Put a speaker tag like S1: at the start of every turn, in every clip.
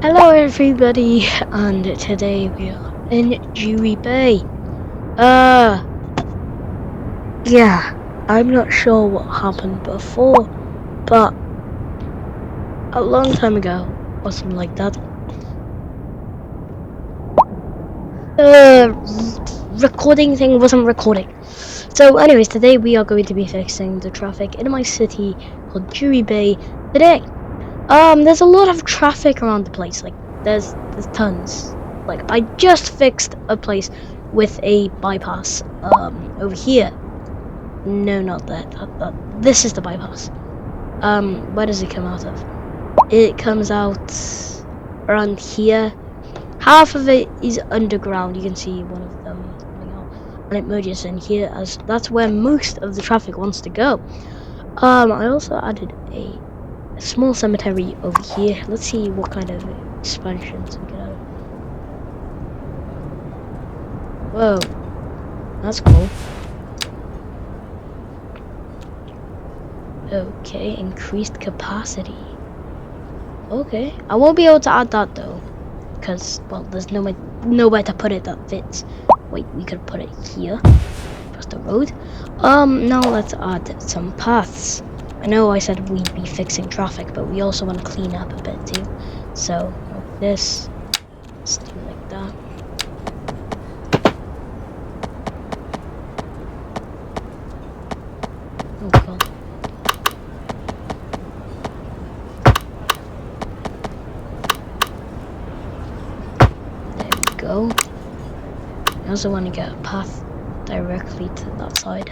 S1: Hello everybody, and today we are in Jewry Bay. Yeah, I'm not sure what happened before, but a long time ago, or something like that, recording thing wasn't recording. So anyways, today we are going to be fixing the traffic in my city called Jewry Bay today. There's a lot of traffic around the place, like there's tons. Like I just fixed a place with a bypass over here. No, not that. This is the bypass. Where does it come out of? It comes out around here. Half of it is underground. You can see one of them coming out, and it merges in here, as that's where most of the traffic wants to go. I also added a small cemetery over here. Let's see what kind of expansions we get out of it. Whoa, that's cool. Okay, increased capacity. Okay, I won't be able to add that though, because well, there's nowhere to put it that fits. Wait, we could put it here, across the road. Now let's add some paths. I know I said we'd be fixing traffic, but we also want to clean up a bit too. So like this, let's do like that. Oh god. Go. I also want to get a path directly to that side,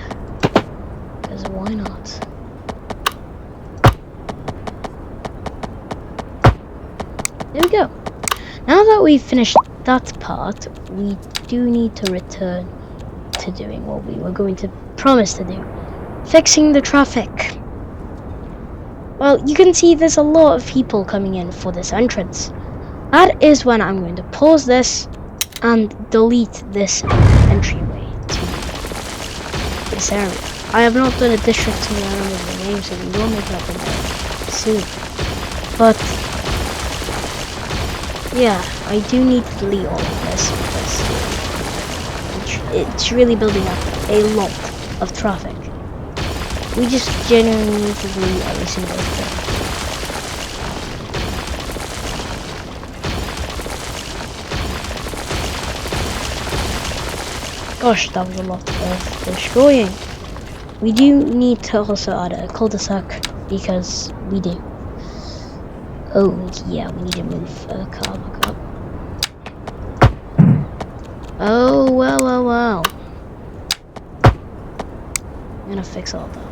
S1: because why not? There we go. Now that we've finished that part, we do need to return to doing what we were going to promise to do, fixing the traffic. Well, you can see there's a lot of people coming in for this entrance. That is when I'm going to pause this and delete this entryway to this area. I have not done a district to remember the name, so we will make it up in there soon. But yeah, I do need to delete all of this because it's really building up a lot of traffic. We just genuinely need to delete every single thing. Gosh, that was a lot of destroying. We do need to also add a cul-de-sac because we do. Oh yeah, we need to move a car back up. Oh well. I'm gonna fix all that.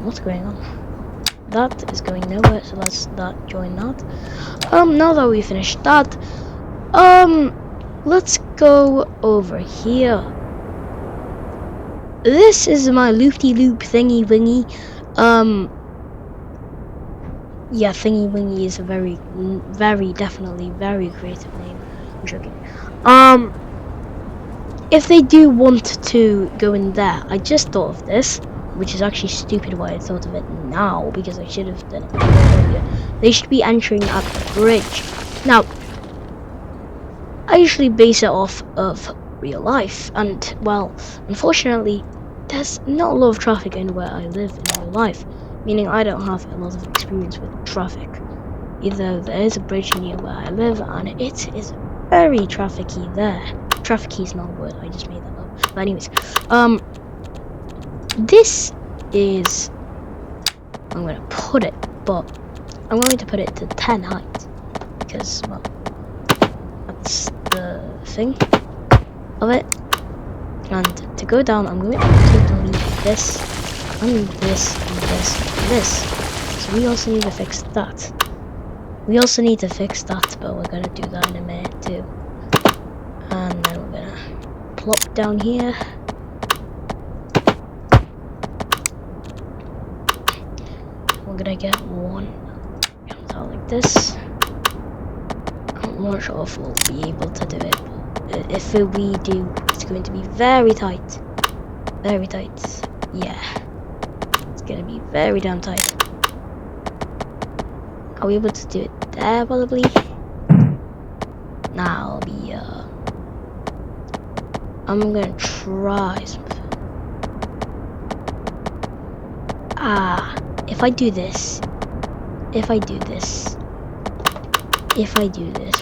S1: What's going on? That is going nowhere, so let's not join that. Now that we finished that, let's go over here. This is my loop-de-loop thingy-wingy. Yeah, thingy-wingy is a very definitely very creative name. I'm joking. If they do want to go in there, I just thought of this, which is actually stupid why I thought of it now, because I should have done it earlier. They should be entering at the bridge. Now, I usually base it off of real life, and well, unfortunately, there's not a lot of traffic in where I live in real life, meaning I don't have a lot of experience with traffic. Either there is a bridge near where I live, and it is very trafficy there. Trafficy is not a word, I just made that up. But anyways, this is, I'm going to put it, but I'm going to put it to 10 height, because, well, that's the thing of it. And to go down, I'm going to delete this, and this, and this, and this. So we also need to fix that. We also need to fix that, but we're going to do that in a minute too. And then we're going to plop down here. We're gonna get one out like this. I'm not sure if we'll be able to do it. If we do, it's going to be very tight. Very tight. Yeah. It's gonna be very damn tight. Are we able to do it there, probably? Nah, I'm gonna try something. If I do this,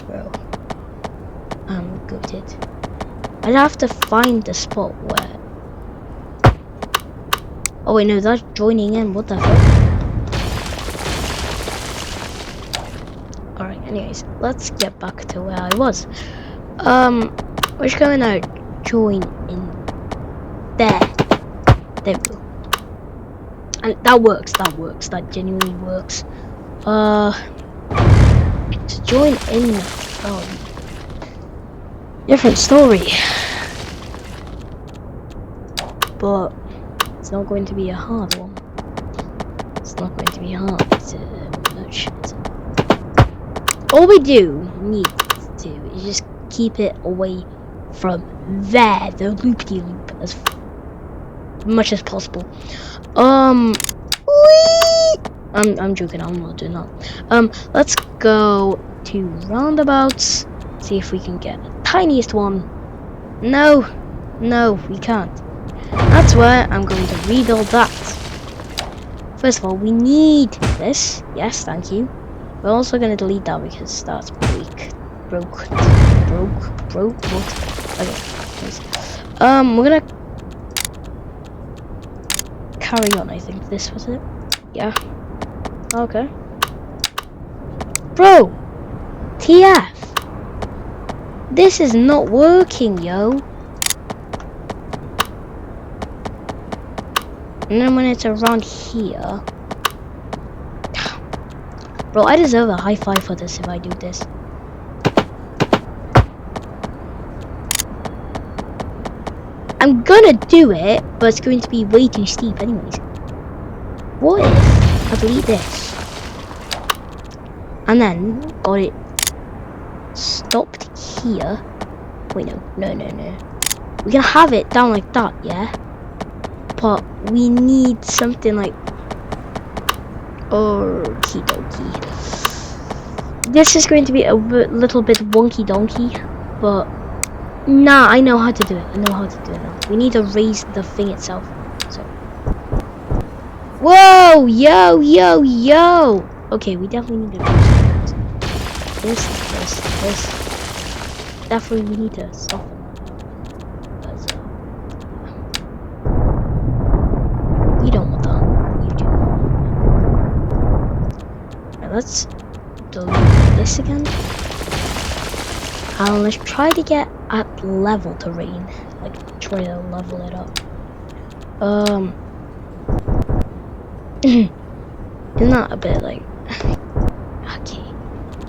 S1: bro, I'm gutted. I'd have to find the spot where... Oh wait, no, that's joining in. What the fuck? Alright, anyways, let's get back to where I was. We're just gonna join in there. There we go. And that works, that genuinely works. To join in, different story. But it's not going to be a hard one. It's not going to be hard much. All we need to do is just keep it away from there, the loop-de-loop, as much as possible. I'm joking, I'm not doing that. Let's go to roundabouts, see if we can get the tiniest one. No, we can't. That's where I'm going to rebuild that. First of all, we need this. Yes, thank you. We're also going to delete that because that's broke, what? Okay, nice. We're gonna carry on, I think this was it. Yeah. Okay. Bro! TF! This is not working, yo! And then when it's around here... Bro, I deserve a high five for this if I do this. I'm gonna do it, but it's going to be way too steep anyways. What if I delete this? And then got it stopped here. Wait, no. We can have it down like that, yeah? But we need something like... Okie dokie. This is going to be a little bit wonky donkey, but... Nah, I know how to do it. now. We need to raise the thing itself. So. Whoa! Yo! Okay, we definitely need to raise this. Definitely we need to soften that. You don't want that. You do. Now let's delete this again. And let's try to get at level terrain. Like, try to level it up. Isn't that a bit like... Okay.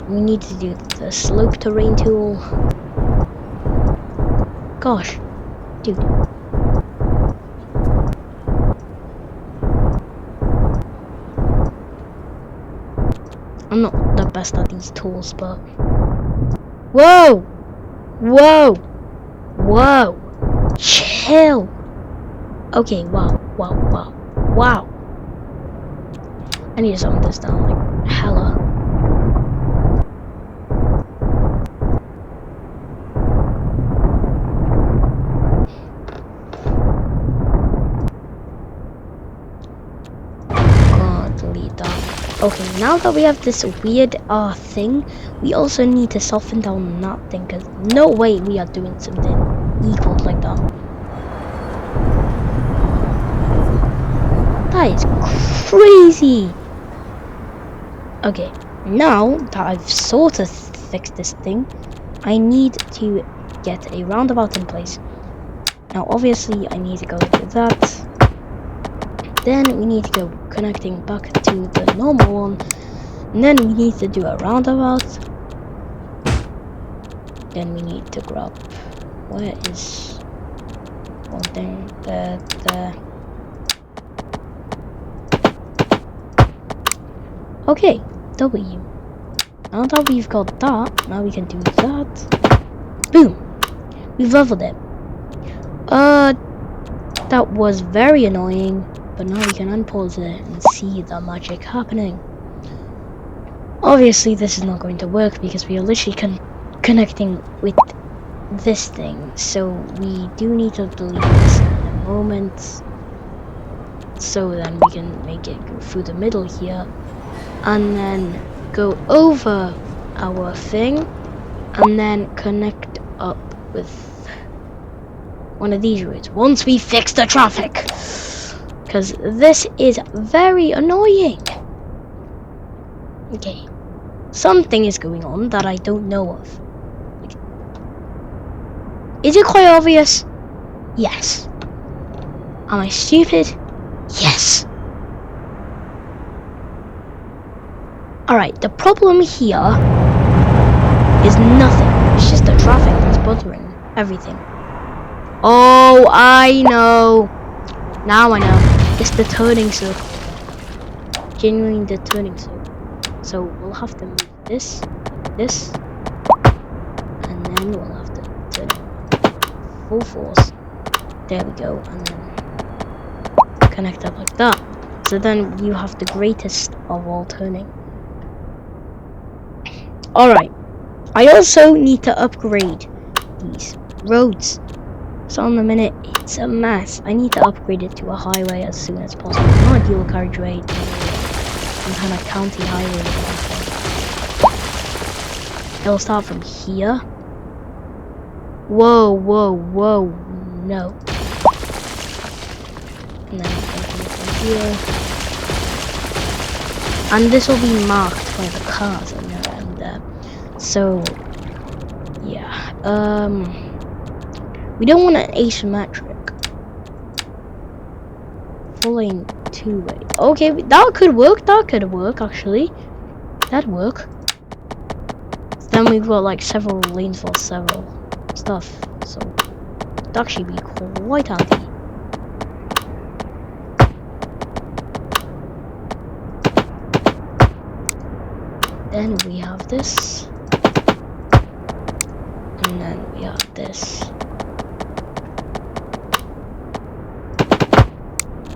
S1: We need to do the slope terrain tool. Gosh. Dude. I'm not the best at these tools, but... Whoa! Chill! Okay, wow. I need to sum this down, like, hella. Delete that. Okay, now that we have this weird thing, we also need to soften down that thing, because no way we are doing something equal like that. That is crazy! Okay, now that I've sort of fixed this thing, I need to get a roundabout in place. Now obviously I need to go to that. Then we need to go connecting back to the normal one. And then we need to do a roundabout. Then we need to grab... Where is... one thing? There. Okay, W. Now that we've got that, now we can do that. Boom! We've leveled it. That was very annoying, but now we can unpause it and see the magic happening. Obviously, this is not going to work because we are literally connecting with this thing, so we do need to delete this in a moment, so then we can make it go through the middle here, and then go over our thing, and then connect up with one of these routes once we fix the traffic, because this is very annoying. Okay, something is going on that I don't know of. Is it quite obvious? Yes. Am I stupid? Yes. Alright, the problem here is nothing. It's just the traffic that's bothering everything. Oh, I know. Now I know. It's the turning circle. Genuinely the turning circle. So we'll have to move this, and then we'll have to turn it full force. There we go, and then connect up like that. So then you have the greatest of all turning. Alright, I also need to upgrade these roads. So on the minute, it's a mess. I need to upgrade it to a highway as soon as possible. Not a dual carriageway, some kind of county highway. It'll start from here. Whoa, whoa, whoa, no. And then from here. And this will be marked by the cars and there. So, yeah. We don't want an asymmetric. Full lane 2-way. Okay, that could work. That could work, actually. That'd work. Then we've got like several lanes for several stuff. So, it'd actually be quite handy. Then we have this. And then we have this.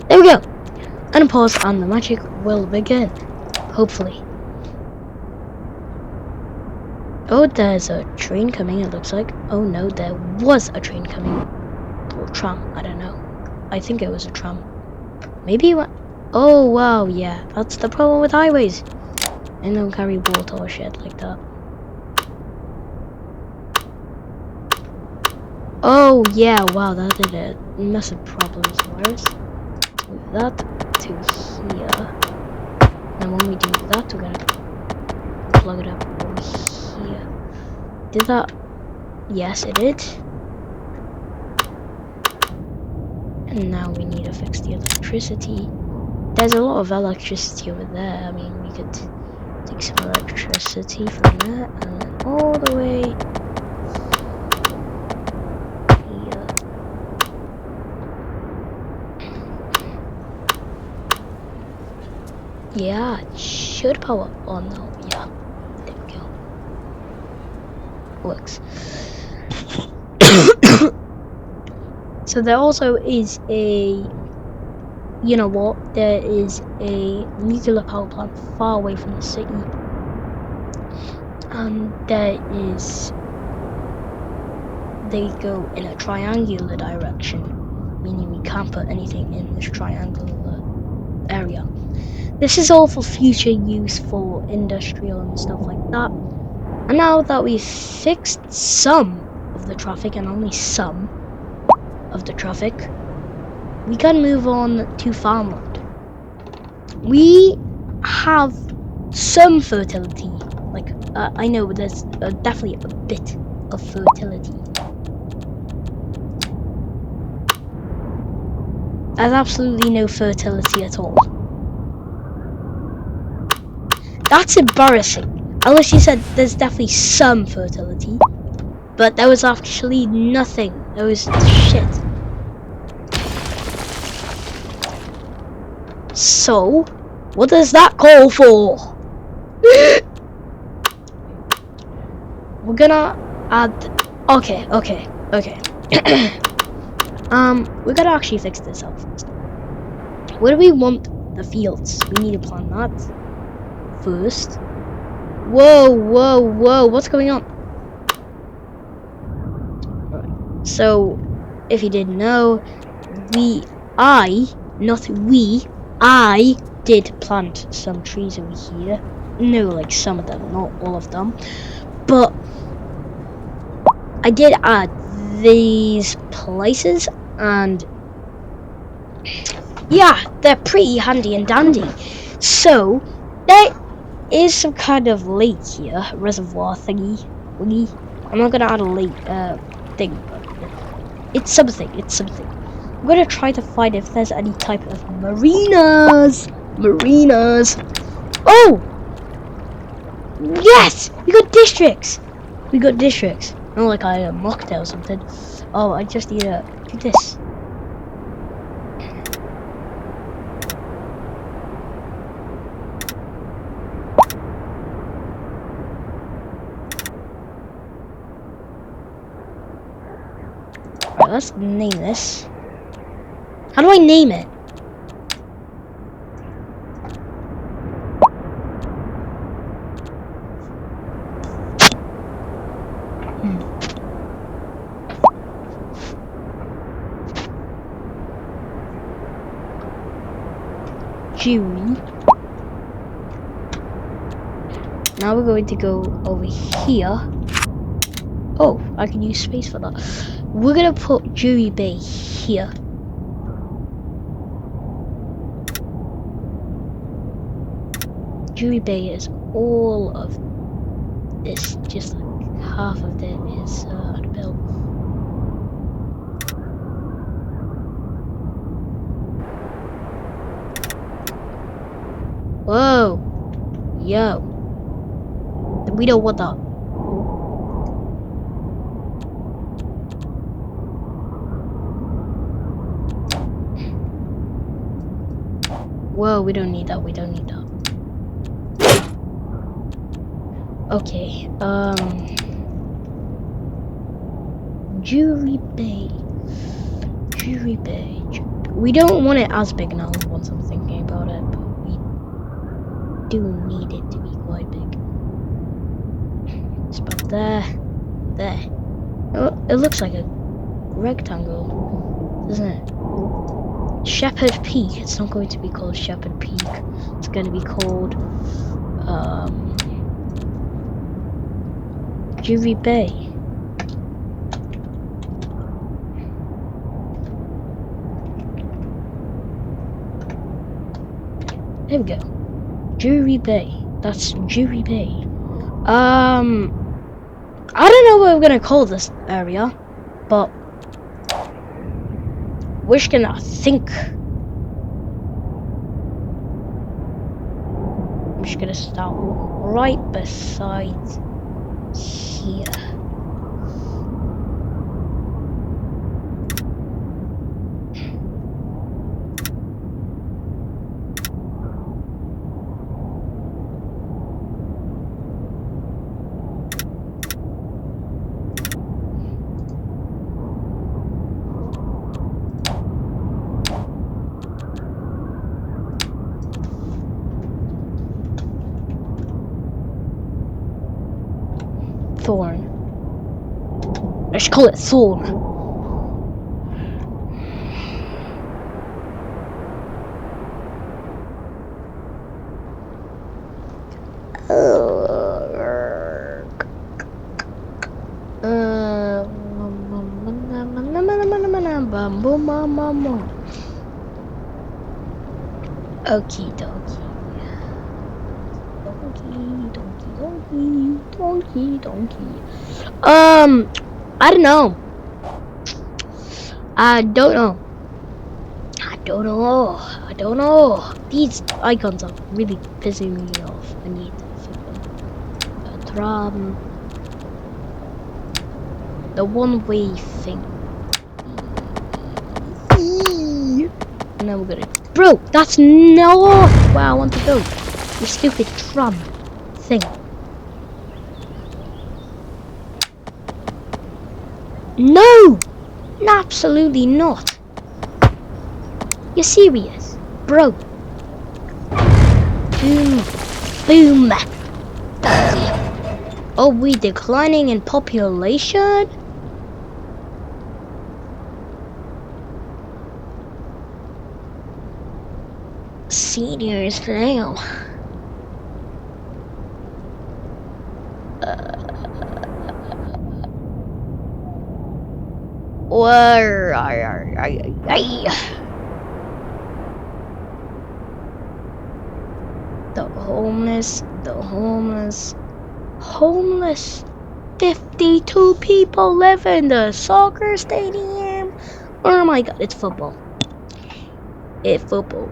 S1: There we go! And pause, and the magic will begin. Hopefully. Oh, there's a train coming, it looks like. Oh no, there was a train coming. Or tram, I don't know. I think it was a tram. Maybe what? Oh wow, yeah. That's the problem with highways. They don't carry water or shit like that. Oh yeah, wow, that did a massive problems for us. Move that to here. And when we do that, we're gonna plug it up over here. Did that? Yes, it did. And now we need to fix the electricity. There's a lot of electricity over there. I mean, we could take some electricity from there and then all the way here. Yeah, it should power on now. Yeah, there we go. Works. So there also is a, you know what, there is a nuclear power plant far away from the city, and there is, they go in a triangular direction, meaning we can't put anything in this triangular area. This is all for future use for industrial and stuff like that. And now that we've fixed some of the traffic, and only some of the traffic, we can move on to farmland. We have some fertility, like I know there's definitely a bit of fertility. There's absolutely no fertility at all. That's embarrassing. Unless you said there's definitely some fertility, but there was actually nothing. There was shit. So, what does that call for? We're gonna add. Okay. We gotta actually fix this out first. Where do we want the fields? We need to plan that first. Whoa, whoa, whoa! What's going on? Right. So, if you didn't know, I did plant some trees over here. No, like some of them, not all of them. But I did add these places, and yeah, they're pretty handy and dandy. So there is some kind of lake here, reservoir thingy. I'm not gonna add a lake thing, but it's something. I'm gonna try to find if there's any type of marinas. Oh, yes, we got districts. Not like I had a mocktail or something. Oh, I just need to do this. Right, let's name this. How do I name it? Jewry. Now we're going to go over here. Oh, I can use space for that. We're gonna put Jewry Bay here. Jewry Bay is all of this, just like half of it is unbuilt. Whoa, yo, we don't want that. Whoa, we don't need that. Okay, Jewry Bay. We don't want it as big now once I'm thinking about it, but we do need it to be quite big. It's about there. Oh, it looks like a rectangle, doesn't it? Shepherd Peak. It's not going to be called Shepherd Peak. It's going to be called Jewry Bay. There we go. Jewry Bay. That's Jewry Bay. I don't know what we're gonna call this area, but we're just gonna think. I'm just gonna start right beside here. Thorn. Let's call it Thorn. Okie dokie. Donkey. I don't know. I don't know. These icons are really pissing me off. I need to fix them. The one-way thing. And then we're gonna. Bro, that's not where I want to go. You stupid tram thing. No! Absolutely not. You're serious? Bro. Boom. Boom. Are we declining in population? Seniors now. Homeless. 52 people live in the soccer stadium. Oh my god, it's football. It's football.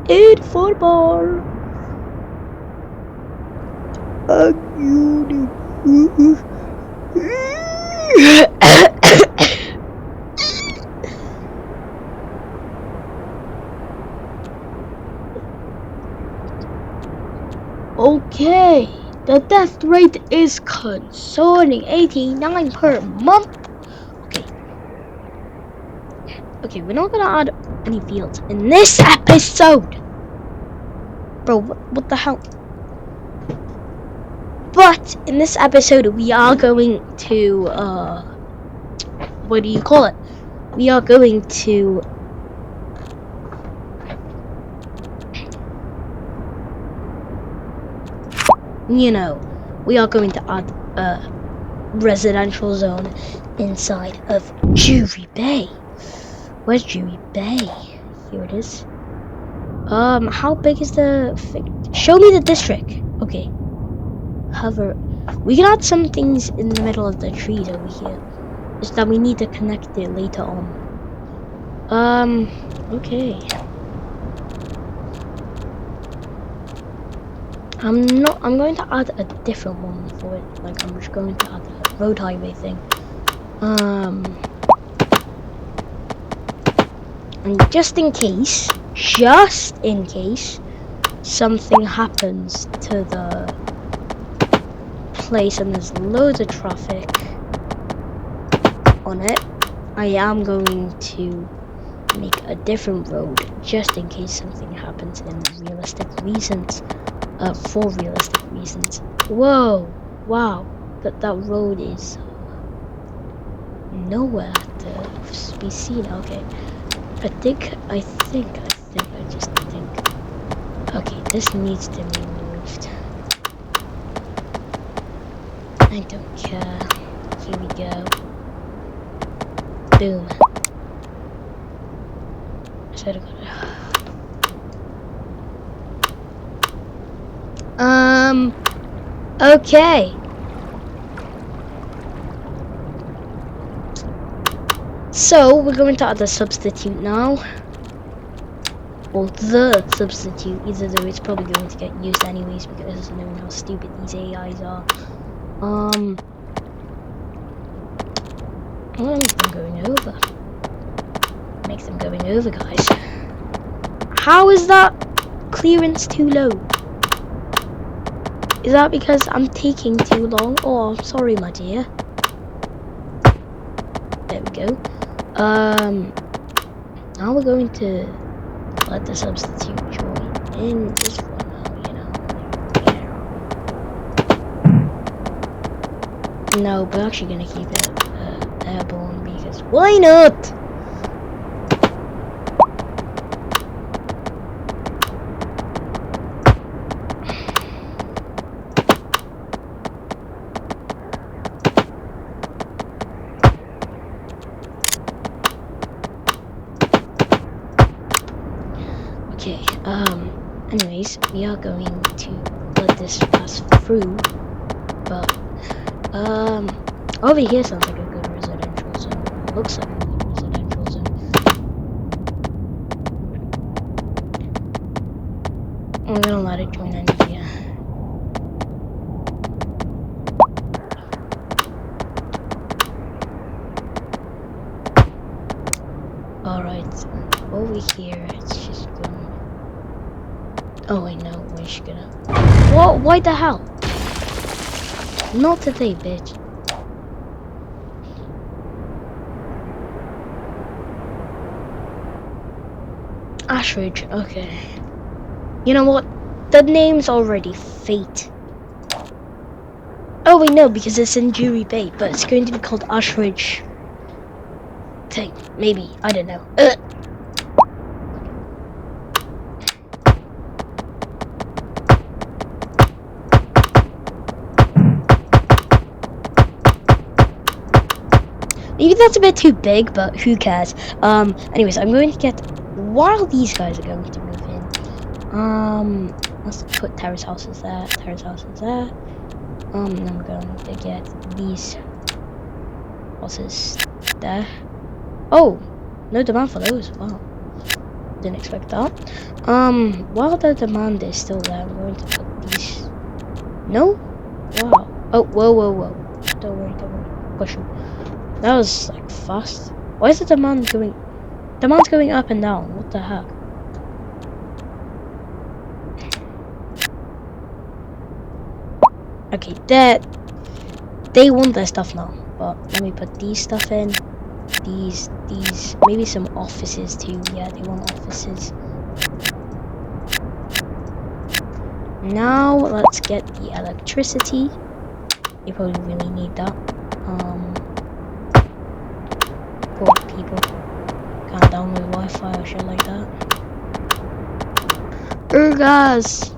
S1: It's football. Okay, the death rate is concerning, 89 per month. Okay, we're not gonna add any fields in this episode. Bro, what the hell? But in this episode, we are going to, what do you call it? We are going to, you know, we are going to add a residential zone inside of Jewry Bay. Where's Jewry Bay? Here it is. How big is the show me the district. Okay. However, we can add some things in the middle of the trees over here. Just that we need to connect it later on. Okay. I'm going to add a different one for it. Like, I'm just going to add a road highway thing. And just in case something happens to the place and there's loads of traffic on it, I am going to make a different road just in case something happens in realistic reasons. For realistic reasons. Whoa, wow, that road is nowhere to be seen. Okay, I just think. Okay, this needs to be moved. I don't care. Here we go. Boom. I swear to God. Okay. So we're going to add a substitute now. Or the substitute, either though it's probably going to get used anyways because knowing how stupid these AIs are. I'm gonna make them going over. Make them going over, guys. How is that clearance too low? Is that because I'm taking too long? Oh, I'm sorry, my dear. There we go. Now we're going to let the substitute join in this one now, you know. No, we're actually gonna keep it airborne because why not? Okay, anyways, we are going to let this pass through, but, over here sounds like a good residential zone. Looks like a good residential zone. I'm gonna let it join in here. Alright, over here, it's just going. Oh, I know, we're just gonna. What? Why the hell? Not today, bitch. Ashridge, okay. You know what? The name's already fate. Oh wait, no, because it's in Jewry Bay, but it's going to be called Ashridge. Thing, maybe, I don't know. Maybe that's a bit too big, but who cares? Anyways, I'm going to get, while these guys are going to move in, let's put terrace houses there, terrace houses there. Then we're going to get these houses there. Oh, no demand for those, wow. Didn't expect that. While the demand is still there, I'm going to put these, no? Wow. Oh, whoa, whoa, whoa. Don't worry, push them. That was like fast. Why is the demand going? Demand's going up and down. What the heck? Okay, they want their stuff now. But let me put these stuff in. These, maybe some offices too. Yeah, they want offices. Now let's get the electricity. You probably really need that. Poor people can't download Wi-Fi or shit like that. Guys.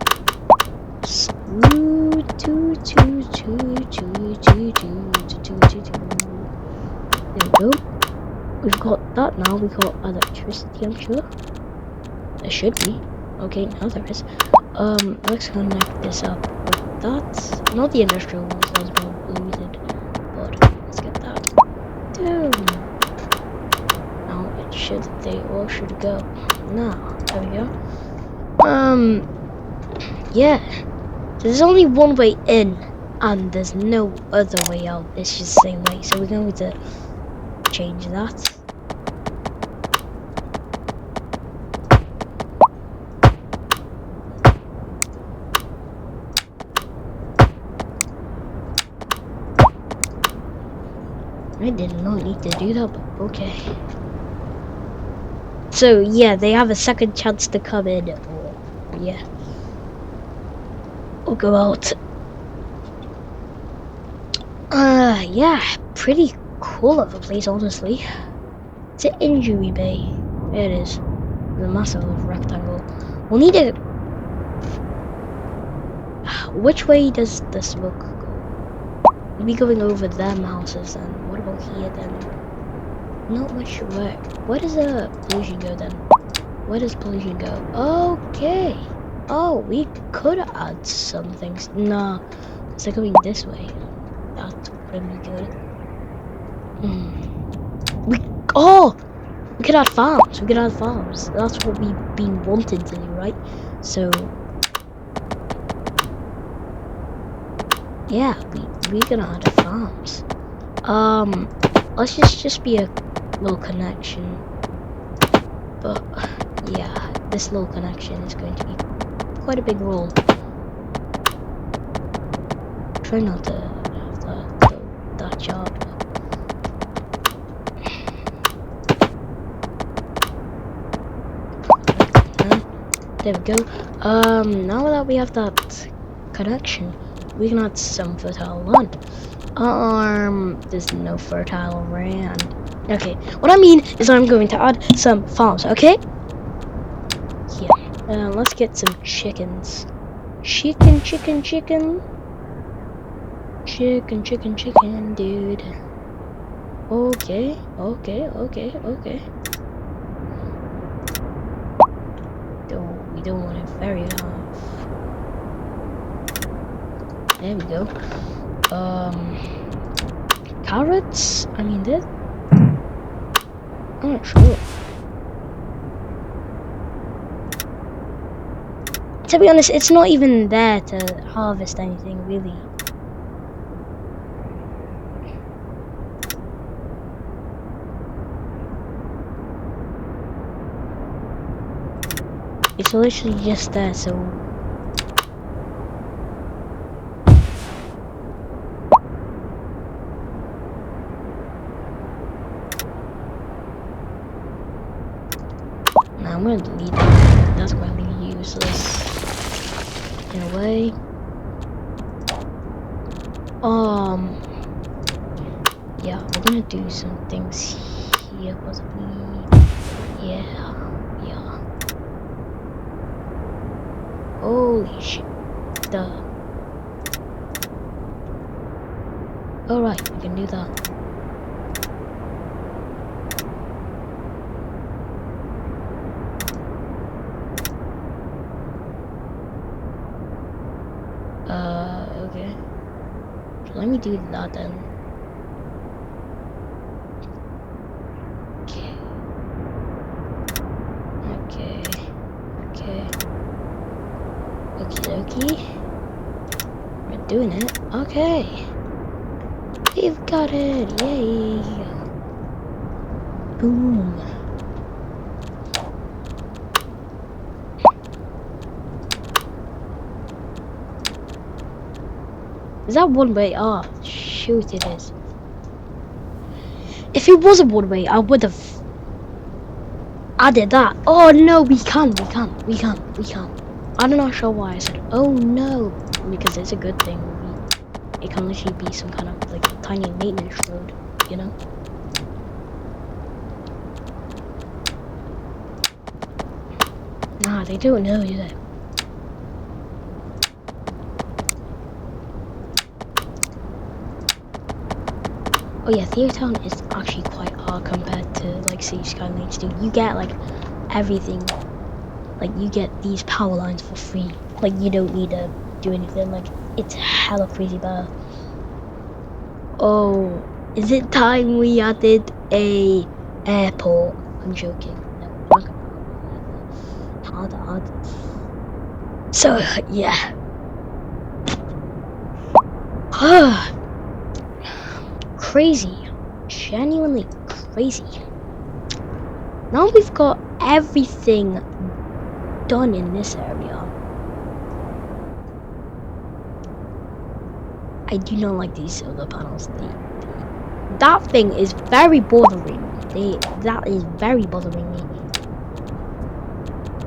S1: There we go. We've got that now. We got electricity, I'm sure. There should be. Okay, now there is. Let's connect this up with that. Not the industrial ones, those were polluted. But let's get that. Down. Now it should, they all should go. Now, there we go. Yeah. So there's only one way in, and there's no other way out. It's just the same way. So we're going to change that. I did not need to do that, but okay. So yeah, they have a second chance to come in, or yeah, or go out. Yeah, pretty cool of a place, honestly. It's in Jewry Bay. There it is. The massive rectangle. We'll need it. Which way does the smoke go? We'll be going over them houses then. What about here then? Not much work. Where does the pollution go then? Where does pollution go? Okay. Oh, we could add some things. Nah, because they're going this way. That's pretty good. We could add farms. We could add farms. That's what we've been wanting to do, right? So yeah, we're gonna add farms. Let's just be a little connection. But yeah, this little connection is going to be quite a big role. Try not to have that job. There we go. Now that we have that connection, we can add some fertile land. There's no fertile land. Okay, what I mean is I'm going to add some farms, okay? Yeah. Let's get some chickens. Chicken, dude. Okay. We don't want it very hard. There we go. Carrots? I mean, this. I'm not sure. To be honest, it's not even there to harvest anything, really. It's literally just there, so... Now I'm gonna delete that. That's quite useless in a way. Yeah, we're gonna do some things here possibly. Yeah. Holy shit. Duh. Alright, we can do that. Okay. So let me do that then. Okay. Okie dokie. We're doing it. Okay. We've got it. Yay. Boom. Is that one way? Oh, shoot, it is. If it was a one way, I would have added that. Oh no, we can't. I'm not sure why I said, oh no, because it's a good thing. It can literally be some kind of like tiny maintenance road, you know? Nah, they don't know, do they? Oh yeah, Theatown is actually quite hard compared to like City Skylines 2. You get like everything. Like you get these power lines for free. Like you don't need to do anything. Like it's hella crazy better. Oh, is it time we added a airport? I'm joking. No, we're not gonna. Hard. So yeah. Crazy. Genuinely crazy. Now we've got everything done in this area. I do not like these solar panels. That thing is very bothering. That is very bothering me.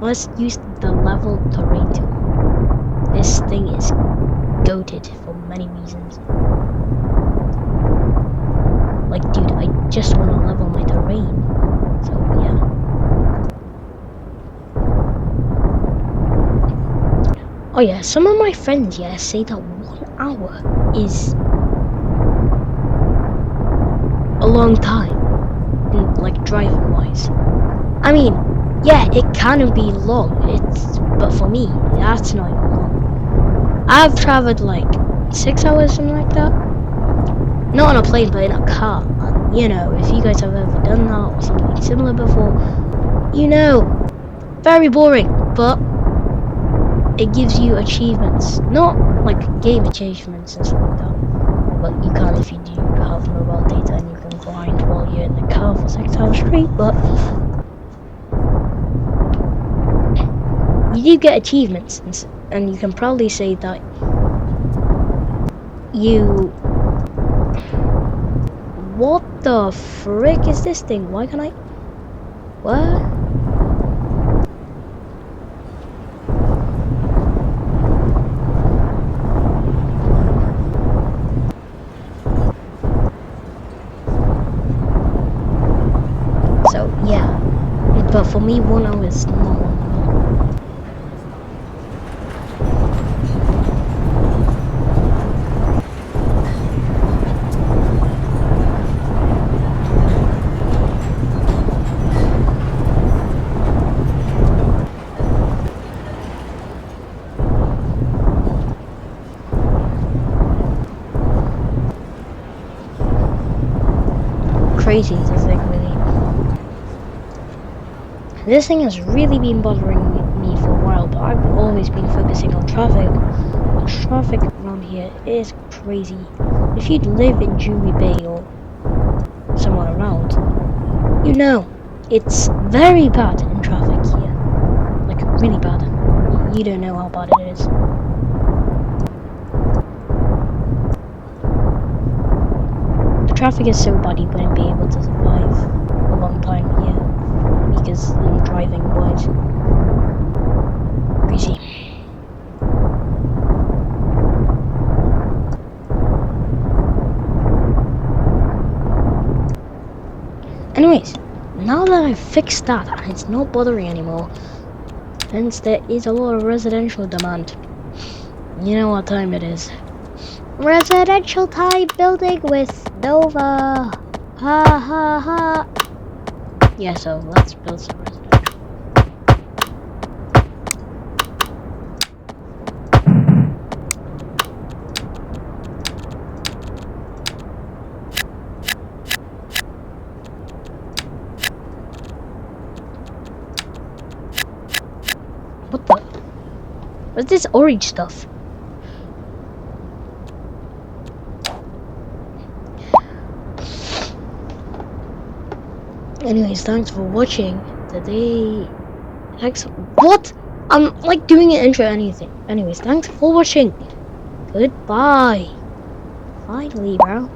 S1: Let's use the level terrain tool. This thing is goated for many reasons. Like, dude, I just want to level my terrain. So, yeah. Oh, yeah, some of my friends, say that 1 hour is a long time. Like, driving-wise. I mean, yeah, it can be long. But for me, that's not even long. I've traveled, like, 6 hours, something like that. Not on a plane, but in a car. And, you know, if you guys have ever done that or something similar before, you know, very boring, but it gives you achievements. Not like game achievements and stuff like that, but you can if you do have mobile data and you can grind while you're in the car for 6 hours straight, but you do get achievements, and you can probably say that you... What the frick is this thing? Why can't I... What? So, yeah. But for me, 1 hour is not long. Crazy to think, really. This thing has really been bothering me for a while, but I've always been focusing on traffic. The traffic around here is crazy. If you live in Jewry Bay or somewhere around, you know it's very bad in traffic here. Like, really bad. You don't know how bad it is. The traffic is so bad you wouldn't be able to survive a long time here, because driving wise. Anyways, now that I've fixed that and it's not bothering anymore, hence there is a lot of residential demand. You know what time it is. Residential type building with Nova. Ha ha ha. Yeah, so let's build some residential. What the? What's this orange stuff? Anyways, thanks for watching today. Thanks. What? I'm like doing an intro anything. Anyways, thanks for watching. Goodbye. Finally, bro.